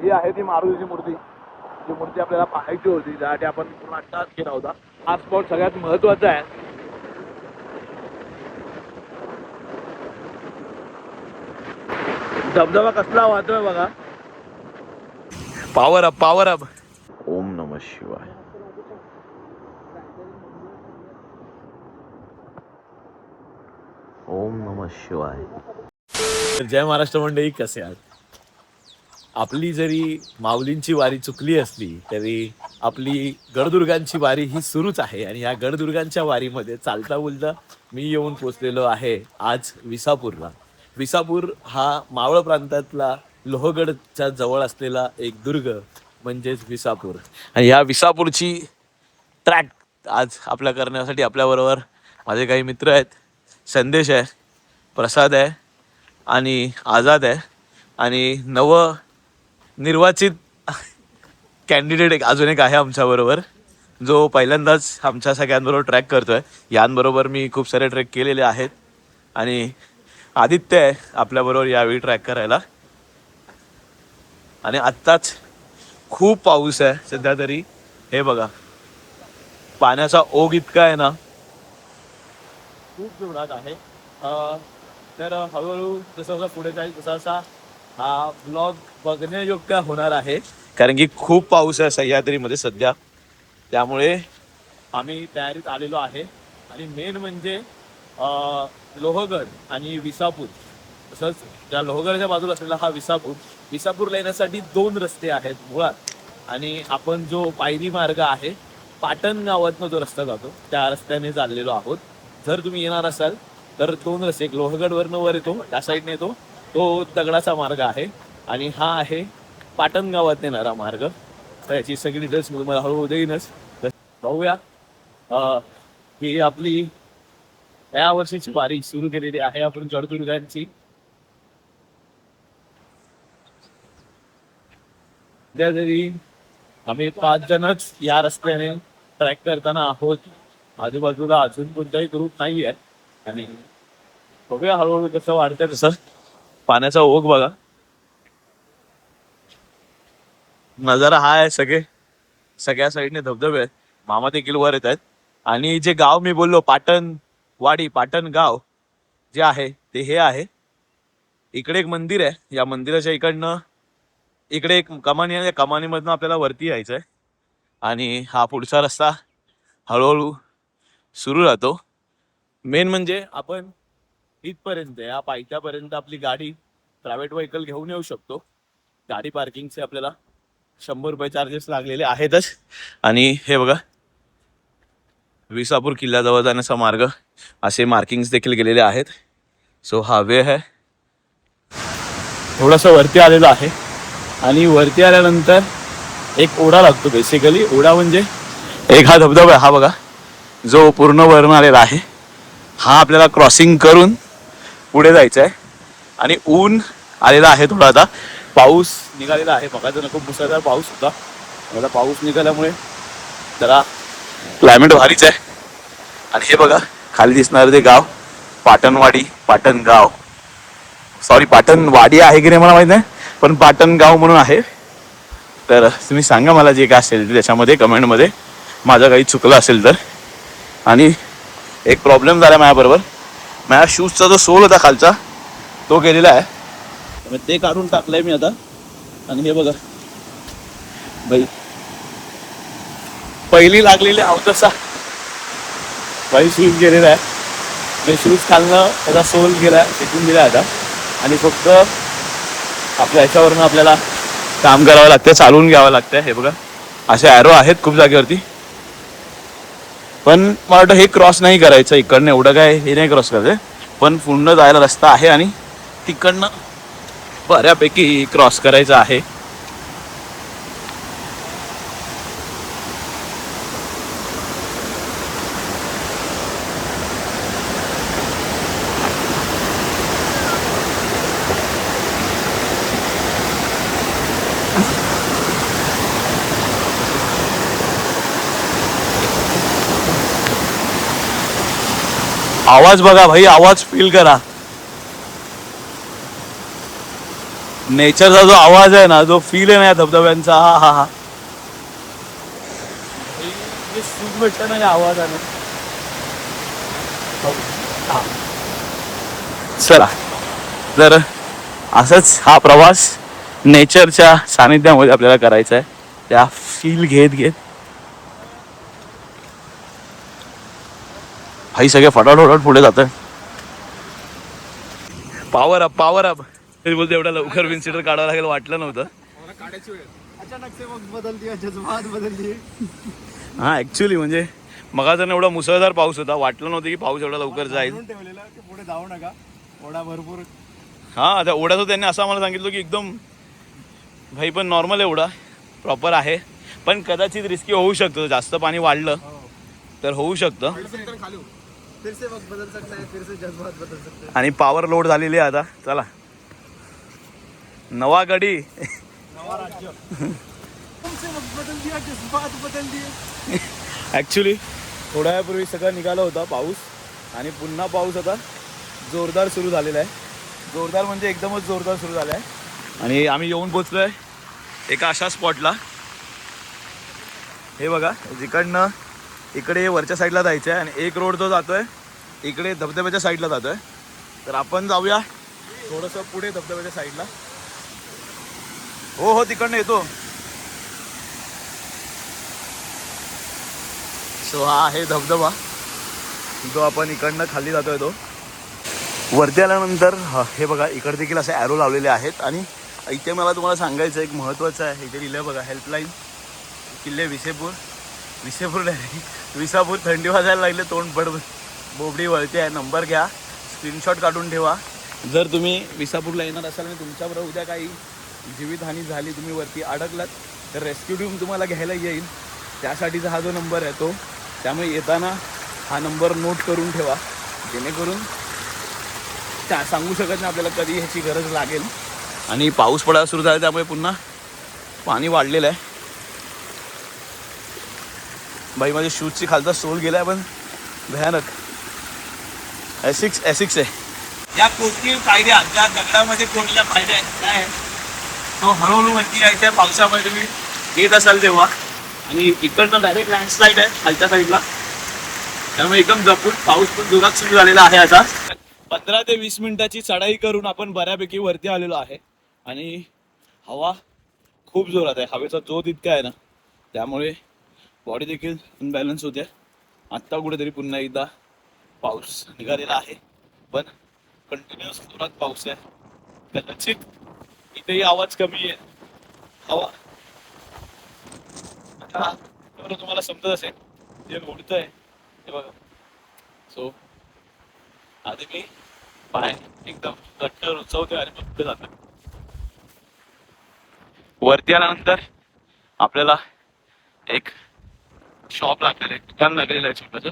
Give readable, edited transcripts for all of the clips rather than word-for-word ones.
ही आहे ती मारुतीची मूर्ती. जी मूर्ती आपल्याला पाहायची होती, त्यासाठी आपण पूर्ण अट्टाहास केला होता. हा स्पॉट सगळ्यात महत्त्वाचा आहे. धबधबा कसला वाहतोय बघा. Power up power up. ओम नमः शिवाय. ओम नमः शिवाय. जय महाराष्ट्र मंडळी, कसे आहात? आपली जरी माऊलींची वारी चुकली असली तरी आपली गडदुर्गांची वारी ही सुरूच आहे. आणि या गडदुर्गांच्या वारीमध्ये चालता बोलता मी येऊन पोचलेलो आहे आज विसापूरला. विसापूर हा मावळ प्रांतातला लोहगडच्या जवळ असलेला एक दुर्ग म्हणजेच विसापूर. आणि या विसापूरची ट्रॅक आज आपल्या करण्यासाठी आपल्याबरोबर माझे काही मित्र आहेत. संदेश आहे, प्रसाद आहे आणि आझाद आहे आणि निर्वाचित कॅन्डिडेट अजून एक आहे आमच्याबरोबर, जो पहिल्यांदाच आमच्या सगळ्यांबरोबर ट्रॅक करतोय. यांबरोबर मी खूप सारे ट्रॅक केलेले आहेत. आणि आदित्य आहे आपल्याबरोबर यावेळी ट्रॅक करायला. आणि आत्ताच खूप पाऊस आहे सध्या तरी. हे बघा, पाण्याचा ओघ इतका आहे ना, खूप जोरात आहे. तर हळूहळू जसं जसं पुढे जाईल तसा तसा हा ब्लॉग बघण्यायोग्य होणार आहे. कारण की खूप पाऊस आहे सह्याद्रीमध्ये सध्या, त्यामुळे आम्ही तयारीत आलेलो आहे. आणि मेन म्हणजे लोहगड आणि विसापूर, तसंच त्या लोहगडच्या बाजूला असलेला हा विसापूरला येण्यासाठी 2 रस्ते आहेत मुळात. आणि आपण जो पायरी मार्ग आहे, पाटण गावातनं जो रस्ता जातो त्या रस्त्याने चाललेलो आहोत. जर तुम्ही येणार असाल तर 2 रस्ते, एक लोहगडवरनं वर येतो त्या साईडने येतो, तो दगडाचा मार्ग आहे. आणि हा आहे पाटण गावात येणारा मार्ग. तर याची सगळी डिटेल्स मी तुम्हाला हळूहळू देईनच. तर पाहूया. ही आपली या वर्षीची वारी सुरू केलेली आहे आपण गडदुर्गांची. सध्या तरी आम्ही 5 जणच या रस्त्याने ट्रॅक करताना आहोत. आजूबाजूला अजून कोणताही ग्रुप नाही आहे. आणि बघूया हळूहळू कसं वाढतंय तसं. पाण्याचा ओघ बघा, नजारा हा आहे. सगळ्या साईडने धबधबे आहेत. मामा देखील वर येत आहेत. आणि जे गाव मी बोललो पाटणवाडी, पाटण गाव जे आहे ते हे आहे. इकडे एक मंदिर आहे, या मंदिराच्या इकडे एक कमानी आहे. कमानीमधनं आपल्याला वरती यायचं आहे. आणि हा पुढचा रस्ता हळूहळू सुरू राहतो. मेन म्हणजे आपण इथपर्यंत, या पायथ्यापर्यंत आपली गाडी, प्रायव्हेट व्हेकल घेऊन येऊ शकतो. गाडी पार्किंगचे आपल्याला 100 रुपये चार्जेस लागलेले आहेतच. आणि हे बघा, विसापूर किल्ल्याजवळ जाण्याचा मार्ग, असे मार्किंग्स देखील गेलेले आहेत. सो हा वे आहे. थोडंसं वरती आलेलं आहे. आणि वरती आल्यानंतर एक ओढा लागतो. बेसिकली ओढा म्हणजे एक हा धबधबा आहे, हा बघा, जो पूर्ण वरून आलेला आहे. हा आपल्याला क्रॉसिंग करून पुढे जायचं आहे. आणि ऊन आलेला आहे थोडा. आता पाऊस निघालेला आहे. बघा, जर खूप मुसळधार पाऊस होता. आता पाऊस निघाल्यामुळे जरा क्लायमेट भारीच आहे. आणि हे बघा खाली दिसणार ते गाव, पाटणवाडी, पाटण गाव, सॉरी पाटणवाडी आहे की नाही मला माहित नाही, पण पाटण गाव म्हणून आहे. तर तुम्ही सांगा मला जे काय असेल त्याच्यामध्ये कमेंटमध्ये, माझं काही चुकलं असेल तर. आणि एक प्रॉब्लेम झाला माझ्याबरोबर, माझ्या शूजचा जो सोल होता खालचा तो गेलेला आहे. ते काढून टाकलंय मी आता. आणि हे बघा बाई, पहिली लागलेली अवतसा बाई शूज गेलेला आहे. ते शूज खालनं त्याचा सोल गेला, फेकून दिला आता. आणि फक्त आपल्या ह्याच्यावरनं आपल्याला काम करावं लागतं, चालवून घ्यावं लागतं. हे बघा असे ॲरो आहेत खूप जागेवरती. पण मला वाटतं हे क्रॉस नाही करायचं इकडनं, एवढं काय हे नाही क्रॉस करायचं. पण पूर्ण जायला रस्ता आहे आणि तिकडनं बऱ्यापैकी क्रॉस करायचं आहे. आवाज बघा भाई, आवाज फील करा. नेचरचा जो आवाज आहे ना, जो फील आहे ना या धबधब्यांचा, हा हा हा, जे सुख भेटतं ना या आवाजाने. चला, तर असंच हा प्रवास नेचरच्या सानिध्यामध्ये आपल्याला करायचा आहे. त्या फील घेत घेत भाई सगळे फटाफट पुढे जात आहे. Power up power up. तरी बोलते एवढा लवकर विन्सिटर काढावं लागेल वाटलं नव्हतं. अचानक से वक्त बदल दिया, जज्बात बदल दिए. हा ऍक्च्युली म्हणजे मगाचा एवढा मुसळधार पाऊस होता, वाटलं नव्हतं की पाऊस एवढा लवकर जाईल. म्हणून ठेवलेला की पुढे जाऊ नका, ओढा भरपूर. हा, त्या ओढ्याचं त्यांनी असं आम्हाला सांगितलं की एकदम भाई पण नॉर्मल एवढा प्रॉपर आहे, पण कदाचित रिस्की होऊ शकतं. जास्त पाणी वाढलं तर होऊ शकतं. फिर से वक्त बदल सकता है, फिर से जज्बात बदल सकते हैं. आणि पॉवर लोड झालेली आहे आता. चला, नवा गडी. नवा राज्य. तुमसे वक्त बदल दिया, जज्बात बदल दिए. ॲक्च्युली थोड्या वेळापूर्वी सगळं निघाला होता पाऊस, आणि पुन्हा पाऊस आता जोरदार सुरू झालेला आहे. जोरदार म्हणजे एकदमच जोरदार सुरू झाला आहे. आणि आम्ही येऊन पोचलो आहे एका अशा स्पॉटला. हे बघा, जिकडनं इकडे वरच्या साईडला जायचं आहे, आणि एक रोड जो जातो आहे इकडे धबधब्याच्या साईडला जातो आहे. तर आपण जाऊया थोडंसं पुढे धबधब्याच्या साईडला. हो हो, तिकडनं येतो. सो हा आहे धबधबा, जो आपण इकडनं खाली जातोय. तो वरती आल्यानंतर हे बघा, इकडे देखील असे ॲरो लावलेले आहेत. आणि इथे मला तुम्हाला सांगायचं एक महत्त्वाचं आहे. इथे लिहिलं बघा, हेल्पलाईन किल्ले विसेपूर. विसेपूर नाही, विसापूर. थंडी वाजायला लागले, तोंड पड बोबडी वळते आहे. नंबर घ्या, स्क्रीनशॉट काढून ठेवा. जर तुम्ही विसापूरला येणार असाल आणि तुमच्याबरोबर उद्या काही जीवितहानी झाली, तुम्ही वरती अडकलात, तर रेस्क्यू टीम तुम्हाला घ्यायला येईल. त्यासाठीचा हा जो नंबर आहे तो. त्यामुळे येताना हा नंबर नोट करून ठेवा, जेणेकरून त्या सांगू शकत नाही आपल्याला कधी ह्याची गरज लागेल. आणि पाऊस पडायला सुरू झाला, त्यामुळे पुन्हा पाणी वाढलेलं आहे. बाई, माझ्या शूजची खालचा सोल गेला आहे, पण भयानक. एसिक्स आहे. या कोणती पायऱ्या ज्या दगडामध्ये कोणत्या पायऱ्या आहेत काय तो हळूहळू वरती यायच्या पावसामध्ये तुम्ही येत असाल तेव्हा. आणि इकडनं डायरेक्ट लँडस्लाईड आहे खालच्या साईडला, त्यामुळे एकदम जपून. पाऊस पण जोरात सुरू झालेला आहे. आता 15 ते 20 मिनिटाची चढाई करून आपण बऱ्यापैकी वरती आलेलो आहे. आणि हवा खूप जोरात आहे. हवेचा जोर इतका आहे ना, त्यामुळे बॉडी देखील अनबॅलन्स होते. आत्ता कुठेतरी पुन्हा एकदा पाऊस निघालेला आहे, पण कंटिन्युअस जोरात पाऊस आहे. कदाचित इथेही आवाज कमी आहे. हवा आता तुम्हाला समजत असेल जे ओढतंय ते बघा. सो आधी मी पाय एकदम घट्ट रुचवते आणि मग पुढे जातो. वरती आल्यानंतर आपल्याला एक शॉप लागलेलं आहे, दुकान लागलेलं आहे छोटंसं.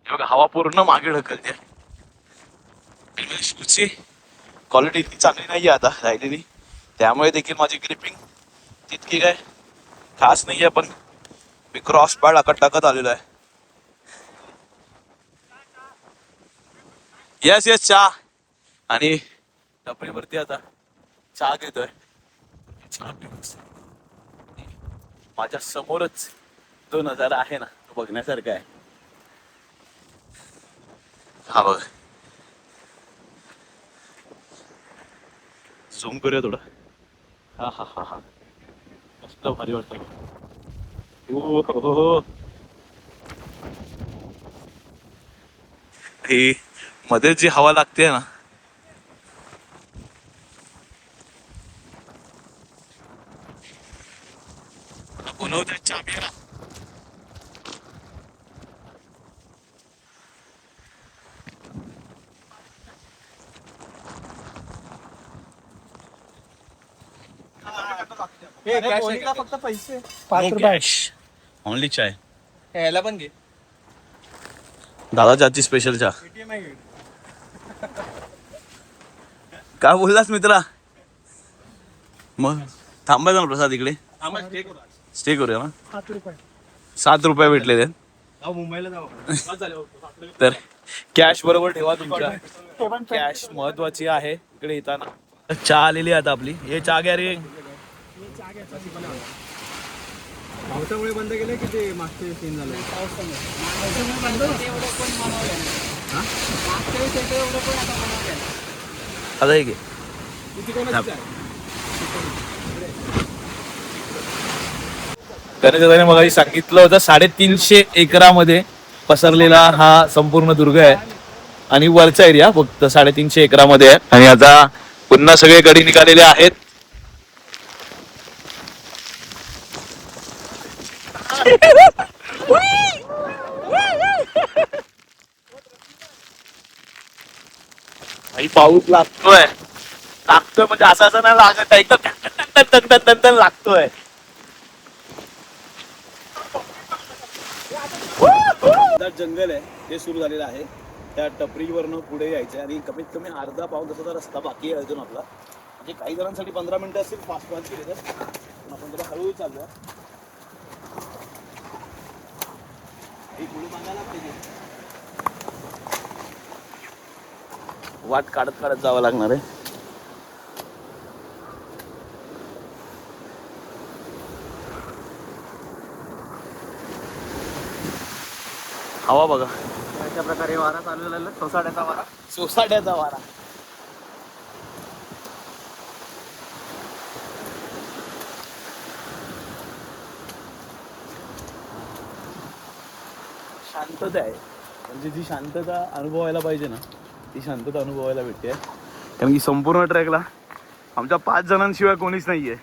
हे बघा, हवा पूर्ण मागे ढकलते. शूजची क्वालिटी इतकी चांगली नाही आहे आता राहिलेली, त्यामुळे देखील माझी ग्रिपिंग तितकी काय खास नाही आहे. पण मी क्रॉस पॅड टाकत आलेलो आहे. येस चहा. आणि टपरीवरती आता चहा घेतोय. चहा माझ्या समोरच जो नजारा आहे ना, तो बघण्यासारखा आहे. हा बघ, झूम करूया थोडं. हा हा हा हा, मस्त भारी वाटतं. हो, ही मध्ये जी हवा लागते ना, बोलवते चहा प्यायला. का फक्त पैसे कॅश ओनली चाय. ह्याला पण घे. दादा चाची स्पेशल चहा. ATM आहे. काय बोललास मित्रा? मग थांबायचं ना प्रसाद इकडे, स्टे करूया ना. 7 रुपये. 7 रुपये भेटलेले. मुंबईला जाऊ. तर कॅश बरोबर ठेवा तुमच्या. कॅश महत्वाची आहे इकडे येताना. चहा आलेली आता आपली. हे चहा घ्या रे. पावसामुळे बंद केले की ते मागचे सीन झाले. आता हे घे. गणेशदादाने मग सांगितलं होतं 350 एकरामध्ये पसरलेला हा संपूर्ण दुर्ग आहे आणि वरचा एरिया फक्त 350 एकरामध्ये आहे. आणि आता पुन्हा सगळे गडी निघालेले आहेत. आणि पाऊस लागतोय म्हणजे असं नाही लागत आहे, एकदम लागतोय. जंगल आहे ते सुरू झालेलं आहे. त्या टपरीवरनं पुढे यायचं आणि कमीत कमी अर्धा पाऊण तासाचा रस्ता बाकी आहे अजून आपला. म्हणजे काही जणांसाठी 15 मिनिटं असतील फास्ट फास्ट केले तर, पण आपण जरा हळूहळू चालूया. पुढे बघायला पाहिजे, वाट काढत काढत जावं लागणार आहे. हवा बघा अशा प्रकारे वारा चालू झालेला, सोसाट्याचा वारा. सोसाट्याचा वारा. शांतता आहे, म्हणजे जी शांतता अनुभवायला पाहिजे ना ती शांतता अनुभवायला भेटते. कारण की संपूर्ण ट्रॅकला आमच्या 5 जणांशिवाय कोणीच नाहीये.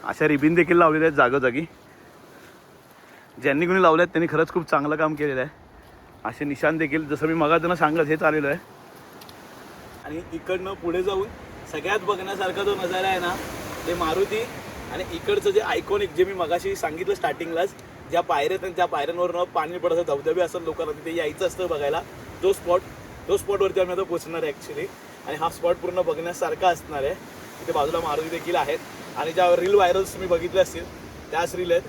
अशा रिबीन देखील लावलेल्या आहेत जागोजागी. ज्यांनी कोणी लावल्यात त्यांनी खरंच खूप चांगलं काम केलेलं आहे. असे निशाण देखील जसं मी मगाचं सांगत हे चाललेलं आहे. आणि इकडनं पुढे जाऊन सगळ्यात बघण्यासारखा जो नजारा आहे ना ते मारुती आणि इकडचं जे आयकॉनिक जे मी मगाशी सांगितलं स्टार्टिंगलाच, ज्या पायऱ्या आहेत त्या पायऱ्यांवरनं पाणी पडतं, धबधबे असतात, लोकांना तिथे यायचं असतं बघायला. तो स्पॉटवरती आम्ही आता पोहोचणार आहे ॲक्च्युली. आणि हा स्पॉट पूर्ण बघण्यासारखा असणार आहे. तिथे बाजूला मारुती देखील आहेत आणि ज्या रील व्हायरल्स तुम्ही बघितले असतील त्याच रील आहेत.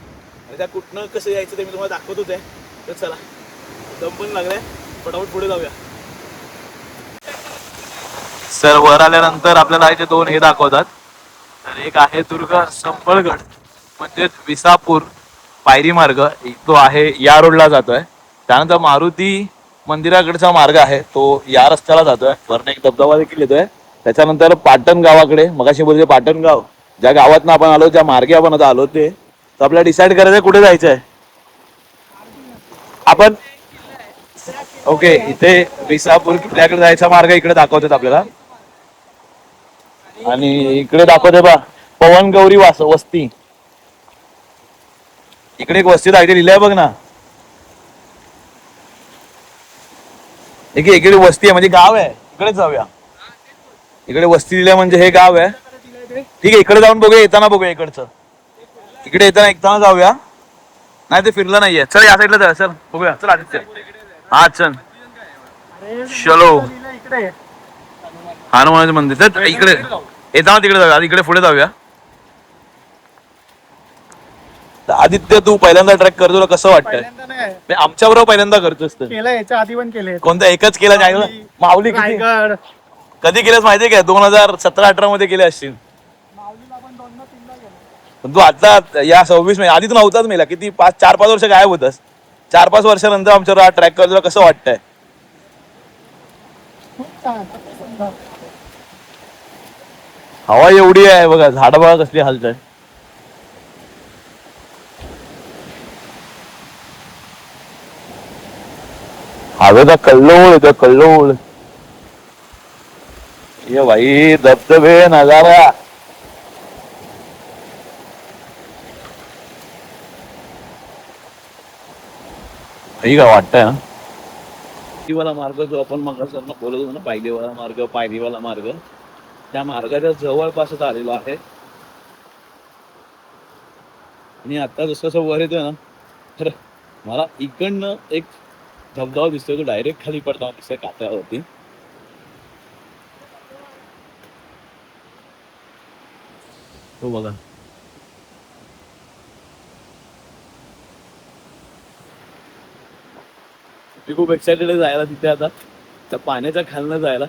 आणि त्या कुठनं कसं यायचं ते मी तुम्हाला दाखवत होते. तर चला, दम पण लागलाय, फटाफट पुढे जाऊया. सर वर आल्यानंतर आपल्याला इथे 2 हे दाखवतात. तर एक आहे दुर्ग संबळगड म्हणजे विसापूर पायरी मार्ग, तो आहे या रोडला जातोय. त्यानंतर मारुती मंदिराकडचा मार्ग आहे तो या रस्त्याला जातोय. वरनं एक धबधबा देखील येतोय. त्याच्यानंतर पाटण गावाकडे, मगाशी बोलले पाटण गाव, ज्या गावातनं आपण आलो ज्या मार्गे आपण आता आलो ते, तर आपल्याला डिसाईड करायचंय कुठे जायचंय आपण. ओके, इथे विसापूर किल्ल्याकडे जायचा मार्ग इकडे दाखवतात आपल्याला. आणि इकडे दाखवते बा पवनगौरी वस्ती. इकडे एक वस्ती दाखवते, लिहिलंय बघ ना. इकडे वस्ती आहे म्हणजे गाव आहे, इकडेच जाऊया. इकडे वस्ती दिल्या म्हणजे हे गाव आहे. ठीक आहे, इकडे जाऊन बघूया, येताना बघूया इकडचं. इकडे येताना जाऊया. नाही ते फिरलं नाहीये. चल या साईडला जाऊया, चल बघूया. चल आदित्य, हा चल चलो. हनुमानाचं मंदिर तर इकडे येताना तिकडे जाऊया. इकडे पुढे जाऊया. आदित्य तू पहिल्यांदा ट्रॅक करतो, तुला कसं वाटतंय? आमच्या बरोबर पहिल्यांदा करतोस तर केलं, याच्या आधी पण केले. कोणता एकच केला? माऊली किती कधी केलंस माहितीये का? 2017-18 मध्ये केले असतील. पण तू आता या 26 मध्ये, आधी तू नव्हताच मेला. किती 4-5 वर्ष गायब होतास. 4-5 वर्षानंतर आमच्यावर हा ट्रॅक करतो, कसं वाटतंय? हवा एवढी आहे बघा, झाड बघा कसली हालत. हवेचा कल्लोळ येतो, कल्लोळ. ये भाई धबधबे नजारा. ठीक आहे, वाटतंय ना. पायरीवाला मार्ग जो आपण मग बोलत होतो ना, पायरीवाला मार्ग, त्या मार्गाच्या जवळपासच आलेलो आहे. आणि आता जसं वर येतोय ना, तर मला इकडनं एक धबधबा दिसतोय, तो डायरेक्ट खाली पडताना दिसतोय कातळावरती. तो बघा. मी खूप एक्सायटेड आहे जायला तिथे आता, त्या पाण्याच्या खालनं जायला.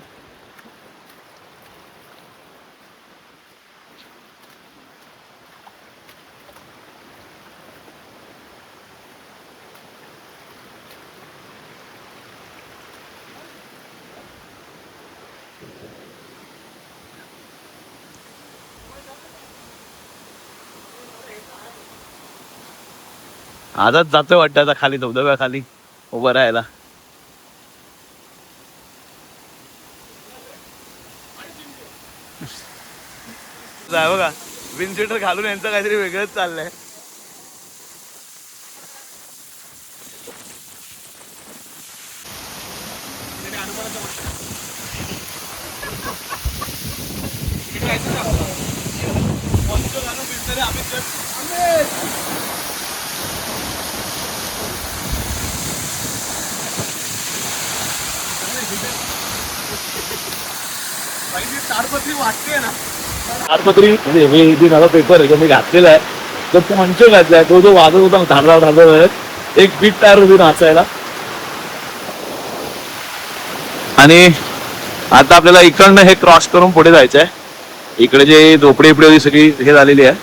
आजच जातोय वाटतं आता खाली धबधब्या खाली उभं राहायला. बघा विनसेटर घालून यांचं काहीतरी वेगळंच चाललंय. ताडपत्री वाटते ना ताडपत्री म्हणजे हे माझा पेपर आहे मी घातलेला आहे. तर तो मंच घातलाय तो जो वाजत होता धाडधाड धाडधाड एक बीट तयार होती नाचायला. आणि आता आपल्याला इकडनं हे क्रॉस करून पुढे जायचंय. इकडे जे झोपडी बिपडी सगळी हे झालेली आहे.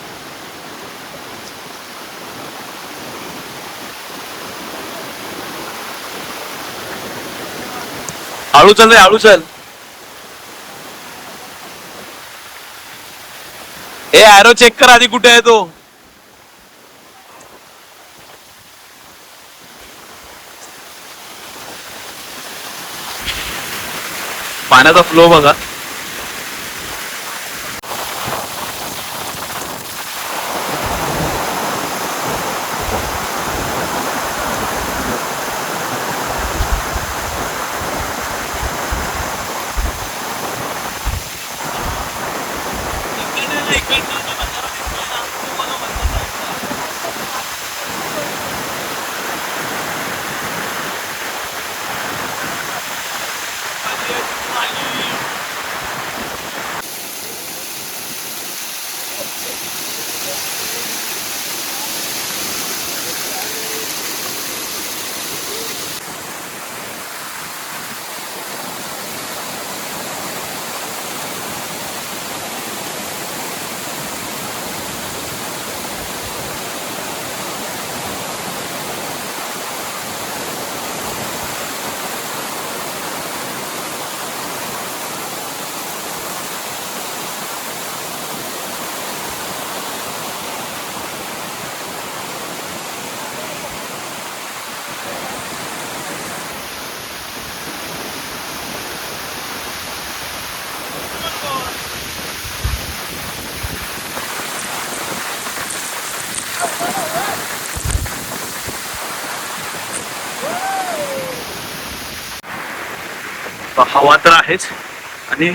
हळू चल रे हळू चल. ए ॲरो चेक कर आधी कुठे आहे तो. पाण्याचा फ्लो बघा. हवा तर आहेच आणि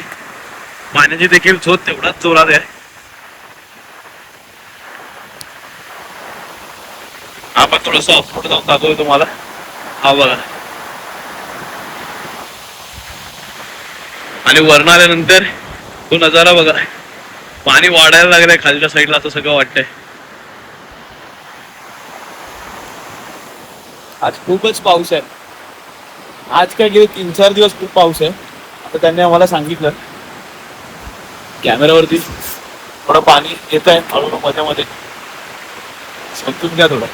पाण्याची देखील झोत तेवढाच जोरात आहे. आपण थोडस ऑफरोड जाऊन दाखवतो तुम्हाला. हा बघा आणि वरण आल्यानंतर तो नजारा बघा. पाणी वाढायला लागलंय खालच्या साईडला असं सगळं वाटतंय. आज खूपच पाऊस आहे. आज काय गेले 3-4 दिवस खूप पाऊस आहे. आता त्यांनी आम्हाला सांगितलं कॅमेऱ्यावरती थोडं पाणी येत आहे हळूहळू मध्ये मध्ये. समजून घ्या थोडं.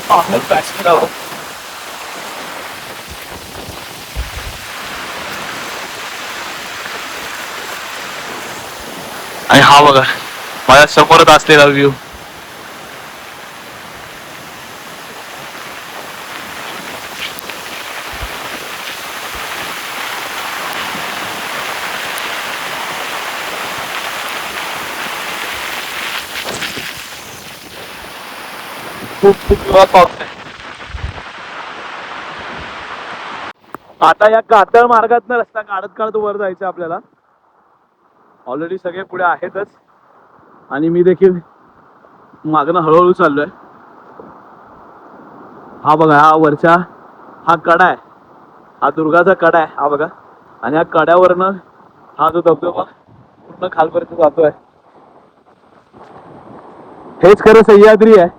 आपण पॅच करावं. आणि हा बघा माझ्या समोरच असलेला व्ह्यू. खूप खूप जोरात पाऊस आहे. आता या कातळ मार्गातनं रस्ता काढत काढत वर जायचं आपल्याला. ऑलरेडी सगळे पुढे आहेतच आणि मी देखील मागणं हळूहळू चाललोय. हा बघा हा वरच्या हा कडा आहे. हा दुर्गाचा कडा आहे हा बघा. आणि या कड्यावरनं हा जो धबधबा पूर्ण खालपर्यंत जातोय. हेच खरं सह्याद्री आहे.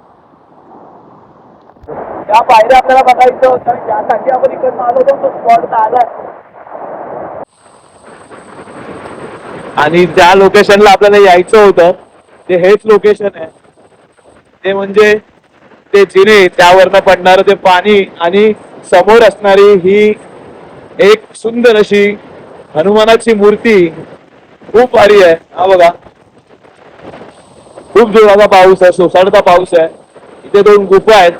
त्या पायऱ्या आपल्याला बघायचं होतं त्यासाठी आपण इकडनं आलो होतो. तो स्पॉट आलाय आणि त्या लोकेशनला आपल्याला यायचं होतं. ते हेच लोकेशन आहे. ते म्हणजे ते जिने त्यावरनं पडणारं ते पाणी आणि समोर असणारी ही एक सुंदर अशी हनुमानाची मूर्ती खूप भारी आहे. हा बघा, खूप जोराचा पाऊस आहे, सोसाटचा पाऊस आहे. इथे 2 गुफा आहेत.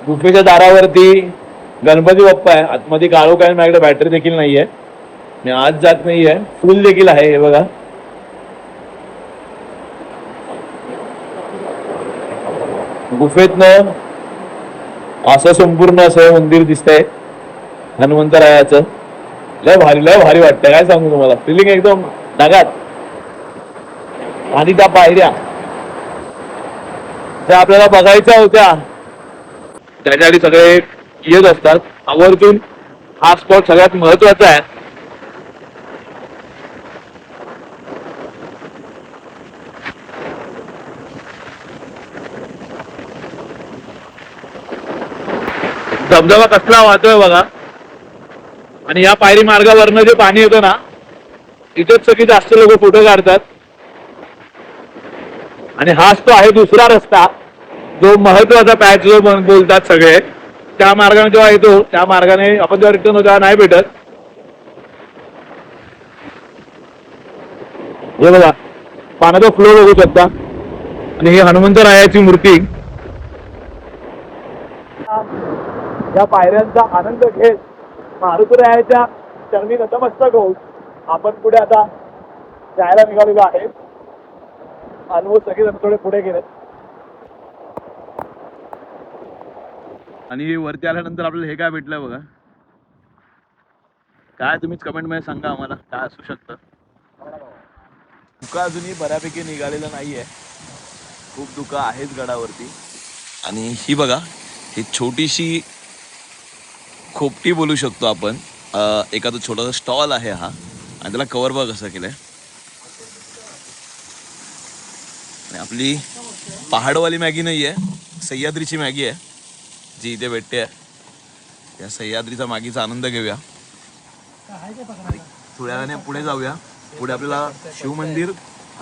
गुफेच्या दारावरती गणपती बाप्पा आहे. आतमध्ये काळोख आहे, माझ्याकडे बॅटरी देखील नाहीये, मी आज जात नाहीये. फुल देखील आहे, हे बघा. गुफेतनं असं संपूर्ण असं मंदिर दिसतंय हनुमंतरायाचं. लय भारी वाटतंय, काय सांगू तुम्हाला. फिलिंग एकदम ढगात. आणि त्या पायऱ्या त्या आपल्याला बघायच्या होत्या, त्याच्यासाठी सगळे येत असतात आवर्जून. हा स्पॉट सगळ्यात महत्वाचा आहे. धबधबा कसला वाहतोय बघा. आणि या पायरी मार्गावरनं जे पाणी येतं ना, इथेच सगळी जास्त लोक फोटो काढतात. आणि हाच तो आहे दुसरा रस्ता, जो महत्वाचा पॅच जो बोलतात सगळे. त्या मार्गाने जेव्हा येतो, त्या मार्गाने आपण जेव्हा रिटर्न होतो तेव्हा नाही भेटत. हे बघा, पाण्याचा फ्लो बघू शकता. आणि ही हनुमंतरायाची मूर्ती. या पायऱ्यांचा आनंद घेत मारुतीरायाच्या चरणी नतमस्तक होऊन आपण पुढे आता जायला निघालेलो आहे. ऑलमोस्ट सगळेजण थोडे पुढे गेलेत. आणि वरती आल्यानंतर आपल्याला हे काय भेटलं बघा. काय तुम्हीच कमेंट मध्ये सांगा आम्हाला काय असू शकतं. धुका अजूनही बऱ्यापैकी निघालेलं नाहीये, खूप धुका आहेच गडावरती. आणि ही बघा, ही छोटीशी खोपटी बोलू शकतो आपण. एखादं छोटासा स्टॉल आहे हा, आणि त्याला कव्हर बघ कसं केलंय. आणि आपली पहाडवाली मॅगी नाही आहे, सह्याद्रीची मॅगी आहे जी इथे भेटते आहे. या सह्याद्रीचा मॅगीचा आनंद घेऊया. थोड्या वेळाने पुढे जाऊया. पुढे आपल्याला शिवमंदिर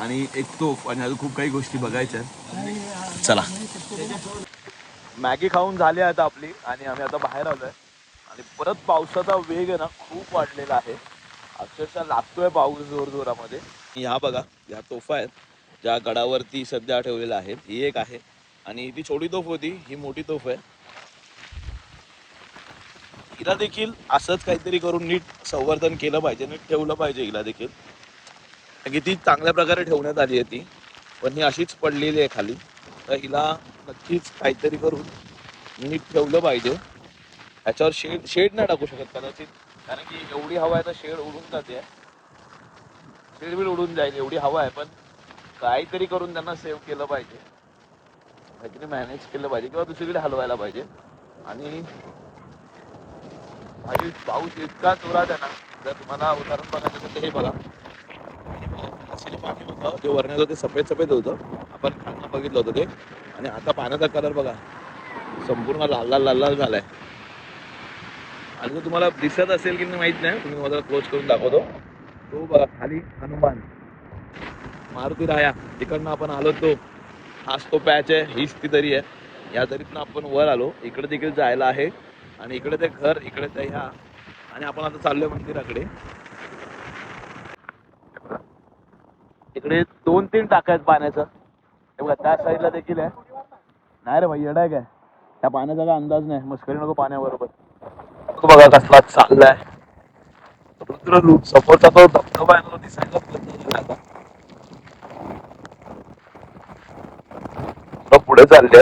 आणि एक तोफ आणि अजून खूप काही गोष्टी बघायच्या आहेत. चला. मॅगी खाऊन झाली आता आपली, आणि आम्ही आता बाहेर आलोय. आणि परत पावसाचा वेग आहे ना खूप वाढलेला आहे. अक्षरशः लागतोय पाऊस जोरजोरामध्ये. ह्या बघा, ह्या तोफा आहेत ज्या गडावरती सध्या ठेवलेल्या आहेत. ही एक आहे, आणि ती छोटी तोफ होती, ही मोठी तोफ आहे. हिला देखील असंच काहीतरी करून नीट संवर्धन केलं पाहिजे, नीट ठेवलं पाहिजे हिला देखील. कारण की ती चांगल्या प्रकारे ठेवण्यात आली आहे ती, पण ही अशीच पडलेली आहे खाली. तर हिला नक्कीच काहीतरी करून नीट ठेवलं पाहिजे. ह्याच्यावर शेड नाही टाकू शकत कदाचित, कारण की एवढी हवा आहे तर शेड उडून जाते. शेड बिल उडून जाईल एवढी हवा आहे. पण काहीतरी करून त्यांना सेव्ह केलं पाहिजे, काहीतरी मॅनेज केलं पाहिजे, किंवा दुसरीकडे हलवायला पाहिजे. आणि पाऊस इतका जोरात आहे ना, जर तुम्हाला उदाहरण बघायचं तर हे बघा, पाणी होतं जे वरण्याचं ते सफेद सफेद होतं, आपण खालनं बघितलं होतं ते. आणि आता पाण्याचा कलर बघा, संपूर्ण लाल लाल लाल लाल झालाय. आणि जर तुम्हाला दिसत असेल की नाही माहित नाही, तुम्ही मला क्लोज करून दाखवतो. तो बघा खाली हनुमान, मारुतीराया, तिकडनं आपण आलो तो. हाच तो पॅच आहे, हीच ती दरी आहे. या दरीतनं आपण वर आलो. इकडे देखील जायला आहे, आणि इकडे ते घर, इकडे ते ह्या. आणि आपण आता चाललोय मंदिराकडे. इकडे 2-3 टाक्या आहेत पाण्याचं. हे बघा, त्या साईडला देखील आहे. नाही रे भाई, येडा काय, त्या पाण्याचा काय अंदाज नाही, मस्करी नको पाण्याबरोबर. बघा कसला चाललाय रुद्रलूट. समोरचा तो धबधबा आहे ना, तो दिसायला आता पुढे चालले.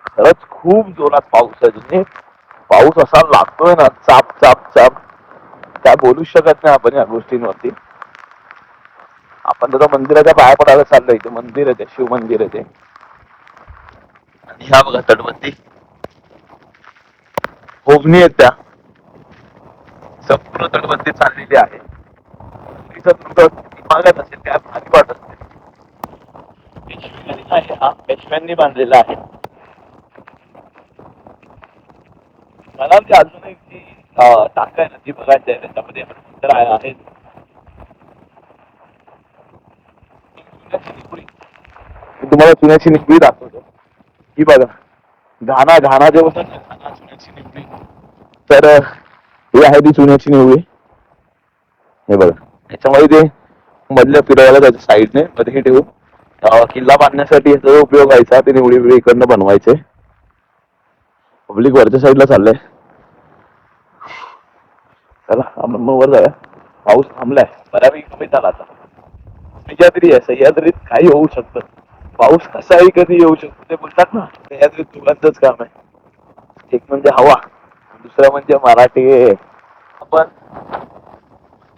खरंच खूप जोरात पाऊस आहे. तुम्ही पाऊस असा लागतोय ना, चाप चाप चाप, काय बोलू शकत नाही आपण या गोष्टींवरती. आपण त्याचा मंदिराच्या बाहेर पडायला चाललोय. इथे मंदिर आहे, ते शिव मंदिर आहे ते. आणि ह्या बघा तटबंदी, होबणी आहेत त्या, संपूर्ण तटबंदी चाललेली आहे. मागत असेल त्या भारी वाटत असेल. हा पेशव्यांनी बांधलेला आहे. मला अजून एक जी टाका आहे ना, ती बघायची आहे. त्याच्यामध्ये हनुमंतराया आहेत. तुम्हाला चुन्याची निगडी दाखवतो. ही बघा, घाणा घाणा जे होतात ना, घाणा चुन्याची निवडी. तर ही आहे ती चुन्याची निवडी. हे बघा, याच्यामध्ये ते मधल्या फिरवायला त्याच्या साईडने मध्ये ठेवून किल्ला बांधण्यासाठी याचा उपयोग व्हायचा. ते निवडी बिवडी इकडनं बनवायचे. पब्लिक वरच्या साईडला चाललंय. चला आपण मग वर जाऊया. पाऊस थांबलाय बऱ्यापैकी, कमी झाला आता. सह्याद्री आहे, सह्याद्रीत काही होऊ शकतं. पाऊस कसाही कधी येऊ शकतो, ते बोलतात ना. सह्याद्रीत दोघांचंच काम आहे. एक म्हणजे हवा, दुसरं म्हणजे मराठी. आपण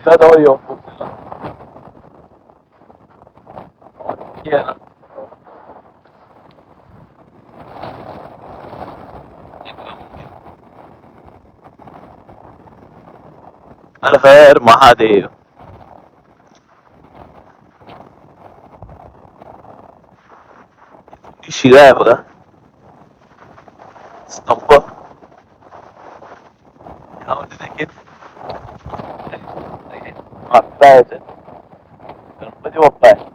जवळ येऊ. ठीक आहे ना? हर हर महादेव. शिळा आहे बघा स्तंभ. यामध्ये देखील मागता आहे, गणपती बाप्पा आहे,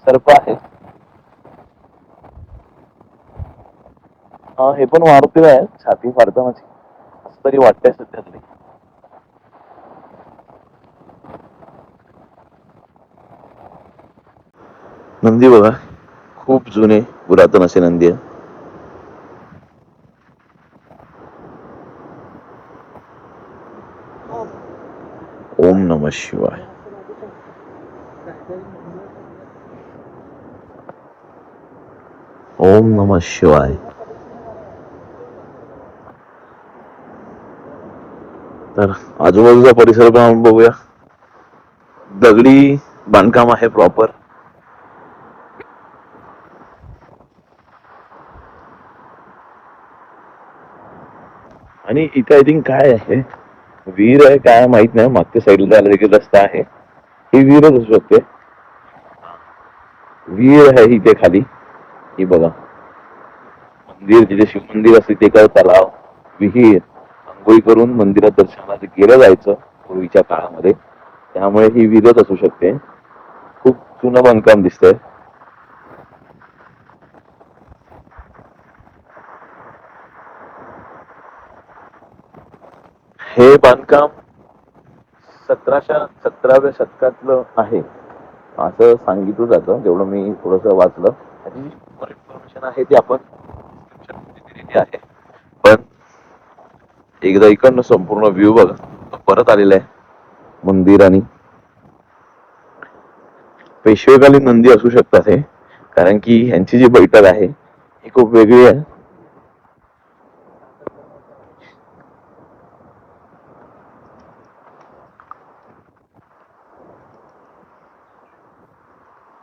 सर्प आहे. हे पण मारुतीला आहे, छाती फाडतानाची असं तरी वाटतंय सध्या तरी. नंदी बघा, खूप जुने पुरातन असे नंदी आहे. ओम नमः शिवाय. ओम नमः शिवाय. तर आजूबाजूचा परिसर पण आपण बघूया. दगडी बांधकाम आहे प्रॉपर. आणि इथे आय थिंक काय आहे, विहीर आहे काय माहित नाही. मागच्या साईडला जायला देखील रस्ता आहे. ही विहीरच असू शकते. विहीर आहे इथे खाली. ही बघा, मंदिर जिथे शिव मंदिर असते ते काय, तलाव, विहीर. आंघोळी करून मंदिरात दर्शनाला गेलं जायचं पूर्वीच्या काळामध्ये, त्यामुळे ही विहीरच असू शकते. खूप जुनं बांधकाम दिसतंय. हे बांधकाम 17व्या शतकातलं आहे असं सांगितलं जातं, जेवढं मी थोडस वाचलं. आणि इन्फॉर्मेशन आहे ती आपण दिलेली आहे. पण एकदा इकडनं संपूर्ण व्ह्यू बघा. परत आलेला आहे मंदिर. आणि पेशवेकालीन नंदी असू शकतात हे, कारण की ह्यांची जी बैठक आहे ही खूप वेगळी आहे.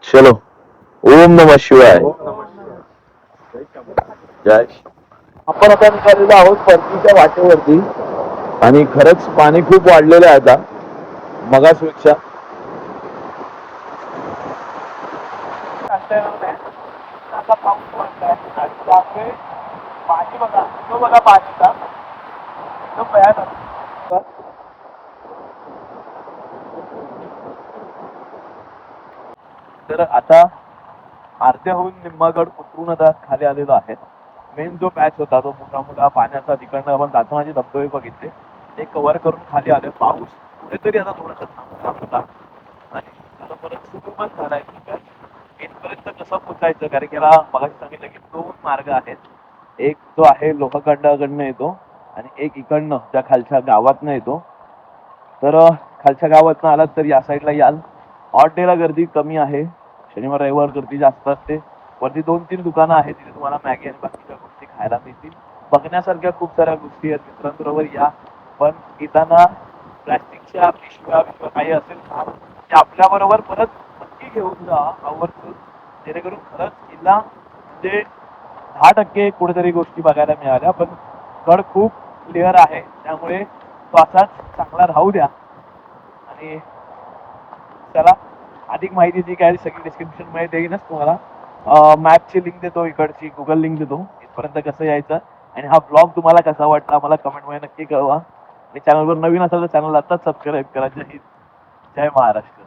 चलो, ओम नमः शिवाय. जय. आपण आता निघालेलो आहोत परतीच्या वाटेवरती. आणि खरंच पाणी खूप वाढलेलं आहे आता मगासपेक्षा. आता पाऊस पडलाय आणि त्यामुळे पाणी बघा, तो बघा पाणीचा तो भयानक. तर आता अर्ध्याहून निम्मागड उतरून आता खाली आलेलो आहे. मेन जो पॅच होता तो मोठा मोठा पाण्याचा, तिकडनं आपण जातानाचे धबधबे बघितले ते कव्हर करून खाली आले. पाऊस कुठेतरी आता थोडासा थांबला होता आणि आता परत सुरू पण झालाय. इथपर्यंत कसं पोचायचं, कारण की याला मगाशी सांगितलं की 2 मार्ग आहेत. एक जो आहे लोहगडाकडनं येतो आणि एक इकडनं त्या खालच्या गावातनं येतो. तर खालच्या गावातनं आलात तर या साईडला याल. ऑड डेला गर्दी कमी आहे, शनिवार रविवार गर्दी जास्त असते. वरती 2-3 दुकानं आहेत तिथे तुम्हाला मॅगी आणि बाकीच्या गोष्टी खायला मिळतील. बघण्यासारख्या खूप साऱ्या गोष्टी आहेत. मित्रांबरोबर या. पण येताना प्लॅस्टिकच्या पिशव्या काही असेल ते आपल्या बरोबर परत नक्की घेऊन जा आवर्जून, जेणेकरून खरंच किल्ला म्हणजे 10% कुठेतरी गोष्टी बघायला मिळाल्या. पण गड खूप क्लिअर आहे, त्यामुळे तो असाच चांगला राहू द्या. आणि चला, अधिक माहिती जी काय सगळी डिस्क्रिप्शन मध्ये देईनच तुम्हाला. मॅपची लिंक देतो, इकडची गुगल लिंक देतो, इथपर्यंत कसं यायचं. आणि हा ब्लॉग तुम्हाला कसा वाटला मला कमेंट मध्ये नक्की कळवा. आणि चॅनलवर नवीन असेल तर चॅनल आताच सबस्क्राईब करा. जय हिंद, जय महाराष्ट्र.